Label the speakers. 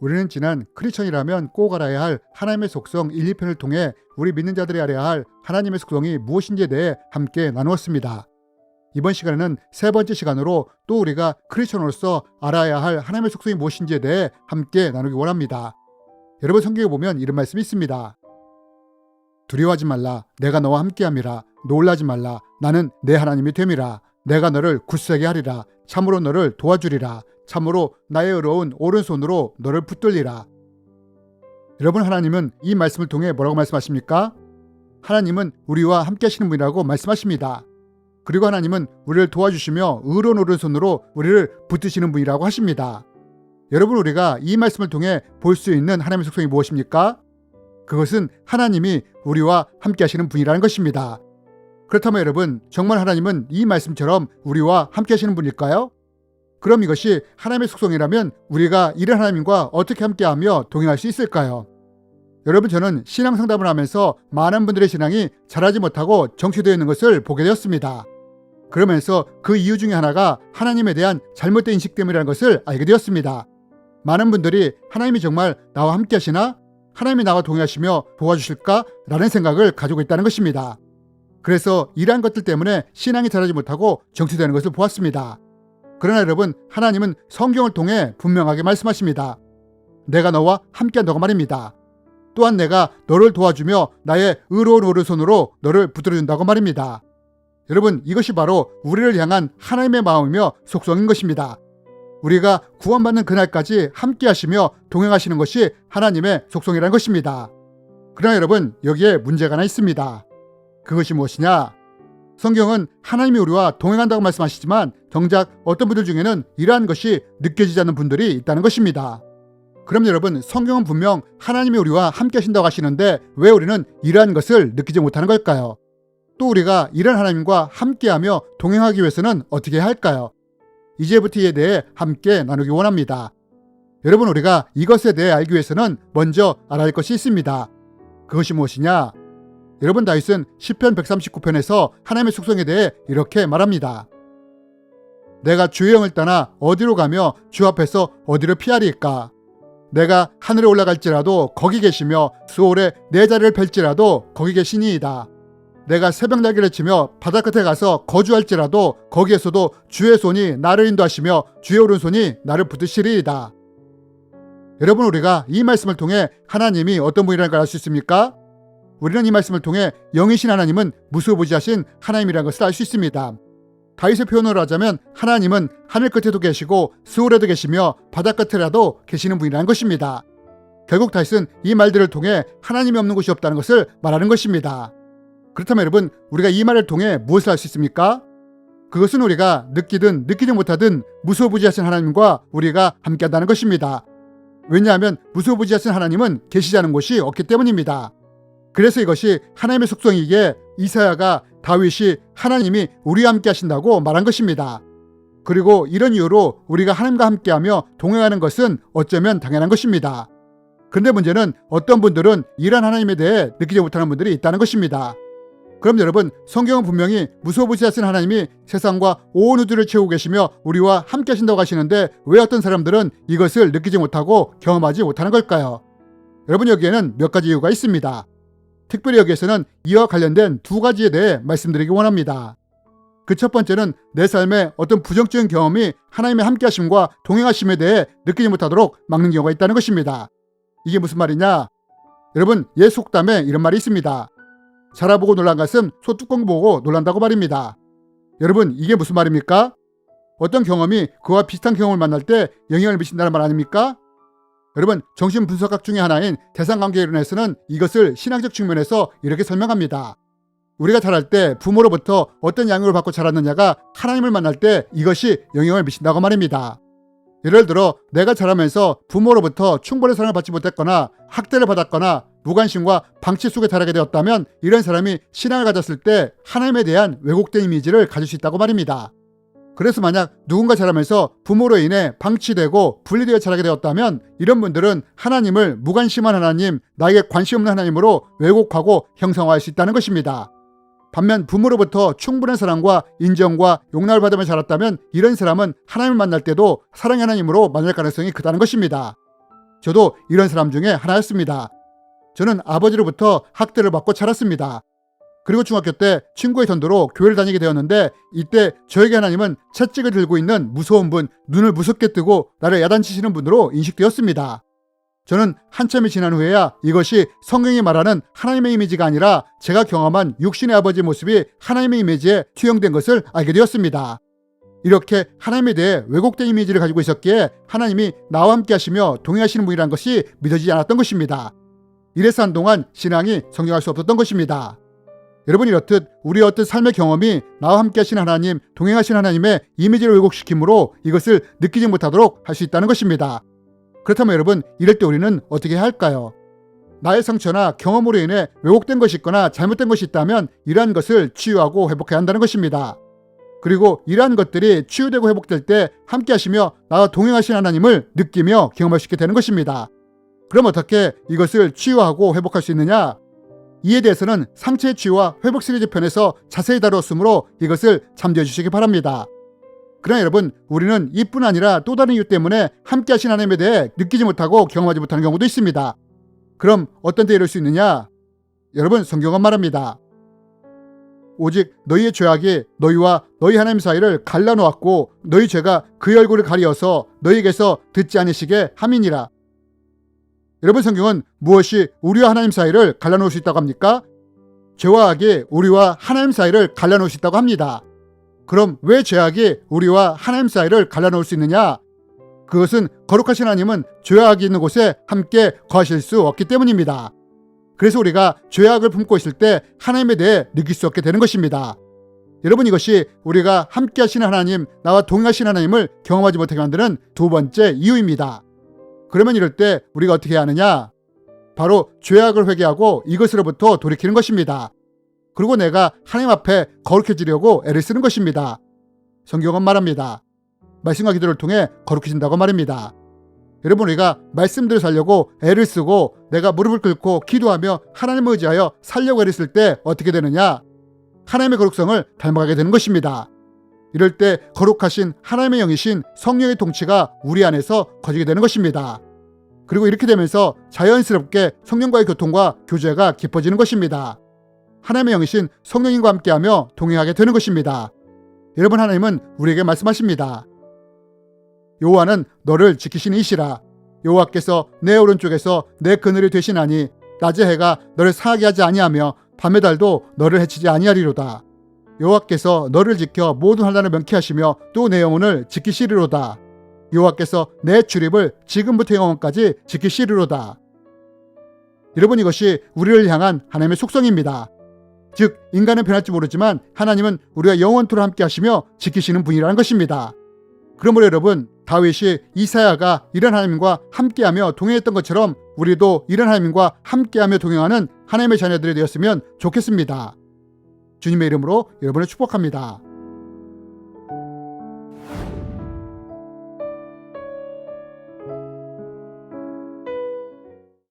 Speaker 1: 우리는 지난 크리스천이라면 꼭 알아야 할 하나님의 속성 1, 2편을 통해 우리 믿는 자들이 알아야 할 하나님의 속성이 무엇인지에 대해 함께 나누었습니다. 이번 시간에는 세 번째 시간으로 또 우리가 크리스천으로서 알아야 할 하나님의 속성이 무엇인지에 대해 함께 나누기 원합니다. 여러분, 성경에 보면 이런 말씀이 있습니다. 두려워하지 말라. 내가 너와 함께함이라. 놀라지 말라. 나는 내 하나님이 됨이라. 내가 너를 굳세게 하리라. 참으로 너를 도와주리라. 참으로 나의 의로운 오른손으로 너를 붙들리라. 여러분, 하나님은 이 말씀을 통해 뭐라고 말씀하십니까? 하나님은 우리와 함께 하시는 분이라고 말씀하십니다. 그리고 하나님은 우리를 도와주시며 의로운 오른손으로 우리를 붙드시는 분이라고 하십니다. 여러분, 우리가 이 말씀을 통해 볼 수 있는 하나님의 속성이 무엇입니까? 그것은 하나님이 우리와 함께 하시는 분이라는 것입니다. 그렇다면 여러분, 정말 하나님은 이 말씀처럼 우리와 함께 하시는 분일까요? 그럼 이것이 하나님의 속성이라면 우리가 이런 하나님과 어떻게 함께하며 동행할 수 있을까요? 여러분, 저는 신앙 상담을 하면서 많은 분들의 신앙이 자라지 못하고 정체되어 있는 것을 보게 되었습니다. 그러면서 그 이유 중에 하나가 하나님에 대한 잘못된 인식 때문이라는 것을 알게 되었습니다. 많은 분들이 하나님이 정말 나와 함께 하시나? 하나님이 나와 동행하시며 도와주실까? 라는 생각을 가지고 있다는 것입니다. 그래서 이러한 것들 때문에 신앙이 자라지 못하고 정체되는 것을 보았습니다. 그러나 여러분, 하나님은 성경을 통해 분명하게 말씀하십니다. 내가 너와 함께한다고 말입니다. 또한 내가 너를 도와주며 나의 의로운 오른손으로 너를 붙들어준다고 말입니다. 여러분, 이것이 바로 우리를 향한 하나님의 마음이며 속성인 것입니다. 우리가 구원받는 그날까지 함께 하시며 동행하시는 것이 하나님의 속성이라는 것입니다. 그러나 여러분, 여기에 문제가 하나 있습니다. 그것이 무엇이냐? 성경은 하나님이 우리와 동행한다고 말씀하시지만 정작 어떤 분들 중에는 이러한 것이 느껴지지 않는 분들이 있다는 것입니다. 그럼 여러분, 성경은 분명 하나님이 우리와 함께 하신다고 하시는데 왜 우리는 이러한 것을 느끼지 못하는 걸까요? 또 우리가 이런 하나님과 함께하며 동행하기 위해서는 어떻게 해야 할까요? 이제부터 이에 대해 함께 나누기 원합니다. 여러분, 우리가 이것에 대해 알기 위해서는 먼저 알아야 할 것이 있습니다. 그것이 무엇이냐? 여러분, 다윗은 시편 139편에서 하나님의 속성에 대해 이렇게 말합니다. 내가 주의 영을 떠나 어디로 가며 주 앞에서 어디로 피하리까? 내가 하늘에 올라갈지라도 거기 계시며 수월에 내 자리를 펼지라도 거기 계시니이다. 내가 새벽 날개를 치며 바닷가에 가서 거주할지라도 거기에서도 주의 손이 나를 인도하시며 주의 오른손이 나를 붙드시리이다. 여러분, 우리가 이 말씀을 통해 하나님이 어떤 분이라는 걸 알 수 있습니까? 우리는 이 말씀을 통해 영이신 하나님은 무소부지하신 하나님이라는 것을 알 수 있습니다. 다윗의 표현으로 하자면 하나님은 하늘 끝에도 계시고 스올에도 계시며 바닷가에라도 계시는 분이라는 것입니다. 결국 다윗은 이 말들을 통해 하나님이 없는 곳이 없다는 것을 말하는 것입니다. 그렇다면 여러분, 우리가 이 말을 통해 무엇을 알 수 있습니까? 그것은 우리가 느끼든 느끼지 못하든 무소부지하신 하나님과 우리가 함께한다는 것입니다. 왜냐하면 무소부지하신 하나님은 계시지 않은 곳이 없기 때문입니다. 그래서 이것이 하나님의 속성이기에 이사야가 다윗이 하나님이 우리와 함께 하신다고 말한 것입니다. 그리고 이런 이유로 우리가 하나님과 함께하며 동행하는 것은 어쩌면 당연한 것입니다. 그런데 문제는 어떤 분들은 이러한 하나님에 대해 느끼지 못하는 분들이 있다는 것입니다. 그럼 여러분, 성경은 분명히 무소부지하신 하나님이 세상과 온 우주를 채우고 계시며 우리와 함께 하신다고 하시는데 왜 어떤 사람들은 이것을 느끼지 못하고 경험하지 못하는 걸까요? 여러분, 여기에는 몇 가지 이유가 있습니다. 특별히 여기에서는 이와 관련된 두 가지에 대해 말씀드리기 원합니다. 그 첫 번째는 내 삶에 어떤 부정적인 경험이 하나님의 함께하심과 동행하심에 대해 느끼지 못하도록 막는 경우가 있다는 것입니다. 이게 무슨 말이냐? 여러분, 옛 속담에 이런 말이 있습니다. 자라보고 놀란 가슴 소뚜껑 보고 놀란다고 말입니다. 여러분, 이게 무슨 말입니까? 어떤 경험이 그와 비슷한 경험을 만날 때 영향을 미친다는 말 아닙니까? 여러분, 정신분석학 중에 하나인 대상관계이론에서는 이것을 신앙적 측면에서 이렇게 설명합니다. 우리가 자랄 때 부모로부터 어떤 양육을 받고 자랐느냐가 하나님을 만날 때 이것이 영향을 미친다고 말입니다. 예를 들어 내가 자라면서 부모로부터 충분한 사랑을 받지 못했거나 학대를 받았거나 무관심과 방치 속에 자라게 되었다면 이런 사람이 신앙을 가졌을 때 하나님에 대한 왜곡된 이미지를 가질 수 있다고 말입니다. 그래서 만약 누군가 자라면서 부모로 인해 방치되고 분리되어 자라게 되었다면 이런 분들은 하나님을 무관심한 하나님, 나에게 관심 없는 하나님으로 왜곡하고 형성화할 수 있다는 것입니다. 반면 부모로부터 충분한 사랑과 인정과 용납을 받으며 자랐다면 이런 사람은 하나님을 만날 때도 사랑의 하나님으로 만날 가능성이 크다는 것입니다. 저도 이런 사람 중에 하나였습니다. 저는 아버지로부터 학대를 받고 자랐습니다. 그리고 중학교 때 친구의 전도로 교회를 다니게 되었는데 이때 저에게 하나님은 채찍을 들고 있는 무서운 분, 눈을 무섭게 뜨고 나를 야단치시는 분으로 인식되었습니다. 저는 한참이 지난 후에야 이것이 성경이 말하는 하나님의 이미지가 아니라 제가 경험한 육신의 아버지의 모습이 하나님의 이미지에 투영된 것을 알게 되었습니다. 이렇게 하나님에 대해 왜곡된 이미지를 가지고 있었기에 하나님이 나와 함께 하시며 동행하시는 분이라는 것이 믿어지지 않았던 것입니다. 이래서 한동안 신앙이 성장할 수 없었던 것입니다. 여러분, 이렇듯 우리의 어떤 삶의 경험이 나와 함께 하시는 하나님, 동행하시는 하나님의 이미지를 왜곡시키므로 이것을 느끼지 못하도록 할 수 있다는 것입니다. 그렇다면 여러분, 이럴 때 우리는 어떻게 해야 할까요? 나의 상처나 경험으로 인해 왜곡된 것이 있거나 잘못된 것이 있다면 이러한 것을 치유하고 회복해야 한다는 것입니다. 그리고 이러한 것들이 치유되고 회복될 때 함께 하시며 나와 동행하시는 하나님을 느끼며 경험할 수 있게 되는 것입니다. 그럼 어떻게 이것을 치유하고 회복할 수 있느냐? 이에 대해서는 상처의 치유와 회복 시리즈 편에서 자세히 다루었으므로 이것을 참조해 주시기 바랍니다. 그러나 여러분, 우리는 이뿐 아니라 또 다른 이유 때문에 함께 하신 하나님에 대해 느끼지 못하고 경험하지 못하는 경우도 있습니다. 그럼 어떤 때 이럴 수 있느냐? 여러분, 성경은 말합니다. 오직 너희의 죄악이 너희와 너희 하나님 사이를 갈라놓았고 너희 죄가 그의 얼굴을 가리어서 너희에게서 듣지 않으시게 함이니라. 여러분, 성경은 무엇이 우리와 하나님 사이를 갈라놓을 수 있다고 합니까? 죄와 악이 우리와 하나님 사이를 갈라놓을 수 있다고 합니다. 그럼 왜 죄악이 우리와 하나님 사이를 갈라놓을 수 있느냐? 그것은 거룩하신 하나님은 죄악이 있는 곳에 함께 거하실 수 없기 때문입니다. 그래서 우리가 죄악을 품고 있을 때 하나님에 대해 느낄 수 없게 되는 것입니다. 여러분, 이것이 우리가 함께 하시는 하나님, 나와 동행하시는 하나님을 경험하지 못하게 만드는 두 번째 이유입니다. 그러면 이럴 때 우리가 어떻게 해야 하느냐? 바로 죄악을 회개하고 이것으로부터 돌이키는 것입니다. 그리고 내가 하나님 앞에 거룩해지려고 애를 쓰는 것입니다. 성경은 말합니다. 말씀과 기도를 통해 거룩해진다고 말입니다. 여러분, 우리가 말씀대로 살려고 애를 쓰고 내가 무릎을 꿇고 기도하며 하나님을 의지하여 살려고 애를 쓸 때 어떻게 되느냐? 하나님의 거룩성을 닮아가게 되는 것입니다. 이럴 때 거룩하신 하나님의 영이신 성령의 통치가 우리 안에서 거지게 되는 것입니다. 그리고 이렇게 되면서 자연스럽게 성령과의 교통과 교제가 깊어지는 것입니다. 하나님의 영이신 성령님과 함께하며 동행하게 되는 것입니다. 여러분, 하나님은 우리에게 말씀하십니다. 여호와는 너를 지키시는 이시라. 여호와께서 내 오른쪽에서 내 그늘이 되시나니 낮의 해가 너를 상하게 하지 아니하며 밤의 달도 너를 해치지 아니하리로다. 여호와께서 너를 지켜 모든 환난을 명쾌하시며 또 내 영혼을 지키시리로다. 여호와께서 내 출입을 지금부터 영원까지 지키시리로다. 여러분, 이것이 우리를 향한 하나님의 속성입니다. 즉, 인간은 변할지 모르지만 하나님은 우리와 영원토록 함께 하시며 지키시는 분이라는 것입니다. 그러므로 여러분, 다윗이 이사야가 이런 하나님과 함께하며 동행했던 것처럼 우리도 이런 하나님과 함께하며 동행하는 하나님의 자녀들이 되었으면 좋겠습니다. 주님의 이름으로 여러분을 축복합니다.